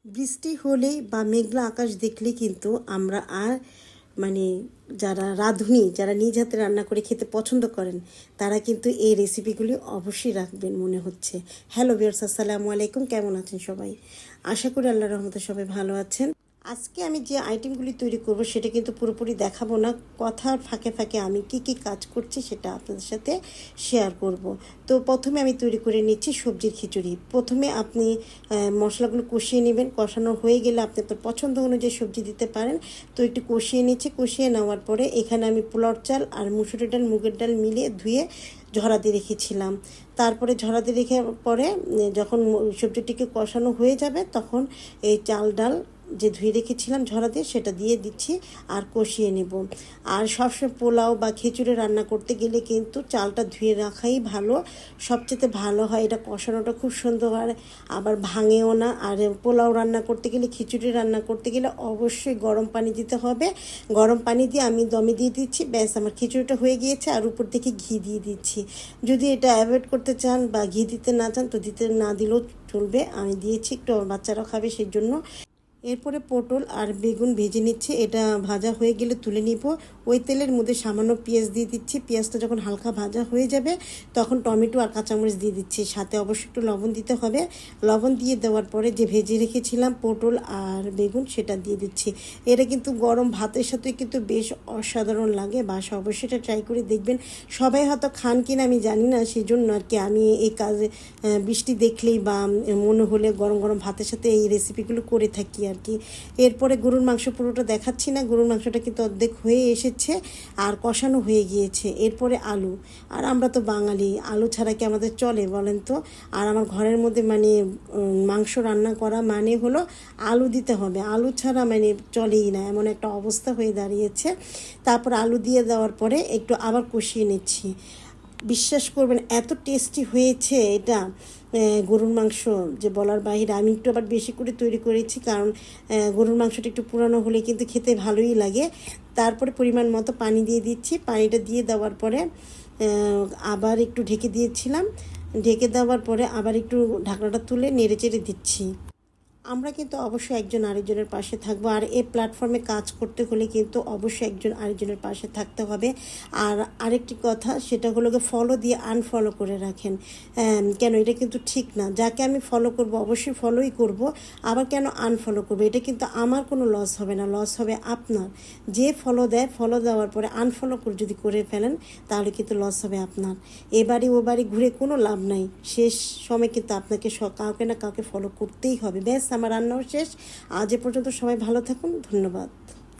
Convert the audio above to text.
বৃষ্টি হলেই বা মেঘলা আকাশ দেখলেই কিন্তু আমরা আর মানে যারা রাঁধুনি যারা নিজ হাতে রান্না করে খেতে পছন্দ করেন তারা কিন্তু এই রেসিপিগুলি অবশ্যই রাখবেন মনে হচ্ছে। হ্যালো ভিউয়ার্স, আসসালামু আলাইকুম, কেমন আছেন সবাই? আশা করি আল্লাহর রহমতে সবাই ভালো আছেন। আজকে আমি যে আইটেমগুলি তৈরি করব সেটা কিন্তু পুরোপুরি দেখাবো না, কথার ফাঁকে ফাঁকে আমি কি কি কাজ করছি সেটা আপনাদের সাথে শেয়ার করব। তো প্রথমে আমি তৈরি করে নিচ্ছি সবজির খিচুড়ি। প্রথমে আপনি মশলাগুলো কষিয়ে নেবেন, কষানো হয়ে গেলে আপনি আপনার পছন্দ অনুযায়ী সবজি দিতে পারেন। তো একটু কষিয়ে নিচ্ছি, কষিয়ে নেওয়ার পরে এখানে আমি পোলাওর চাল আর মুসুরি ডাল মুগের ডাল মিলিয়ে ধুয়ে ঝরা দিয়ে রেখেছিলাম। তারপরে ঝরা দিয়ে রেখে পরে যখন সবজিটিকে কষানো হয়ে যাবে তখন এই চাল ডাল যে ধুয়ে রেখেছিলাম ঝরা দিয়ে সেটা দিয়ে দিচ্ছি আর কষিয়ে নেব। আর সবসময় পোলাও বা খিচুড়ি রান্না করতে গেলে কিন্তু চালটা ধুয়ে রাখাই ভালো, সবচেয়ে ভালো হয়। এটা কষানোটা খুব সুন্দর হয়, আবার ভাঙেও না। আর পোলাও রান্না করতে গেলে খিচুড়ি রান্না করতে গেলে অবশ্যই গরম পানি দিতে হবে। গরম পানি দিয়ে আমি দমে দিয়ে দিচ্ছি, ব্যাস আমার খিচুড়িটা হয়ে গিয়েছে। আর উপর থেকে ঘি দিয়ে দিচ্ছি। যদি এটা অ্যাভয়েড করতে চান বা ঘি দিতে না চান তো দিতে না দিলেও চলবে, আমি দিয়েছি একটু, বাচ্চারা খাবে সেই জন্য। এরপরে পটল আর বেগুন ভেজে নিচ্ছে, এটা ভাজা হয়ে গেলে তুলে নিব। ওই তেলের মধ্যে সামান্য পেঁয়াজ দিয়ে দিচ্ছি। পেঁয়াজটা যখন হালকা ভাজা হয়ে যাবে তখন টমেটো আর কাঁচামরিচ দিয়ে দিচ্ছি, সাথে অবশ্যই একটু লবণ দিতে হবে। লবণ দিয়ে দেওয়ার পরে যে ভেজে রেখেছিলাম পটল আর বেগুন সেটা দিয়ে দিচ্ছি। এটা কিন্তু গরম ভাতের সাথে কিন্তু বেশ অসাধারণ লাগে, বাসা অবশ্যই এটা ট্রাই করে দেখবেন। সবাই হয়তো খান কিনা আমি জানি না, সেই জন্য আর কি আমি এই কাজে বৃষ্টি দেখলেই বা মনে হলে গরম গরম ভাতের সাথে এই রেসিপিগুলো করে থাকি আর কি। এরপরে গরুর মাংস পুরোটা দেখাচ্ছি না, গরুর মাংসটা কিন্তু অর্ধেক হয়ে এসেছে আর কষানো হয়ে গিয়েছে। এরপরে আলু, আর আমরা তো বাঙালি, আলু ছাড়া কি আমাদের চলে বলেন তো? আর আমার ঘরের মধ্যে মানে মাংস রান্না করা মানে হলো আলু দিতে হবে, আলু ছাড়া মানে চলেই না, এমন একটা অবস্থা হয়ে দাঁড়িয়েছে। তারপর আলু দিয়ে দেওয়ার পরে একটু আবার কষিয়ে নিচ্ছি। বিশ্বাস করবেন এত টেস্টি হয়েছে এটা গরুর মাংস যে বলার বাইরে। আমি একটু আবার বেশি করে তৈরি করেছি, কারণ গরুর মাংসটা একটু পুরানো হলে কিন্তু খেতে ভালোই লাগে। তারপরে পরিমাণ মতো পানি দিয়ে দিচ্ছি, পানিটা দিয়ে দেওয়ার পরে আবার একটু ঢেকে দিয়েছিলাম। ঢেকে দেওয়ার পরে আবার একটু ঢাকনাটা তুলে নেড়ে চেড়ে দিচ্ছি। আমরা কিন্তু অবশ্যই একজন আরেকজনের পাশে থাকবো, আর এই প্ল্যাটফর্মে কাজ করতে হলে কিন্তু অবশ্যই একজন আরেকজনের পাশে থাকতে হবে। আর আরেকটি কথা সেটা হলো ফলো দিয়ে আনফলো করে রাখেন। কেন? এটা কিন্তু ঠিক না। যাকে আমি ফলো করব অবশ্যই ফলোই করব, আবার কেন আনফলো করবো? এটা কিন্তু আমার কোনো লস হবে না, লস হবে আপনার। যে ফলো দেয়, ফলো দেওয়ার পরে আনফলো করে যদি করে ফেলেন তাহলে কিন্তু লস হবে আপনার। এবারে ও বাড়ি ঘুরে কোনো লাভ নাই, শেষ সময় কিন্তু আপনাকে কাউকে না কাউকে ফলো করতেই হবে। ব্যাস, আমার রান্নাও শেষ। আজ এ পর্যন্ত, সবাই ভালো থাকুন, ধন্যবাদ।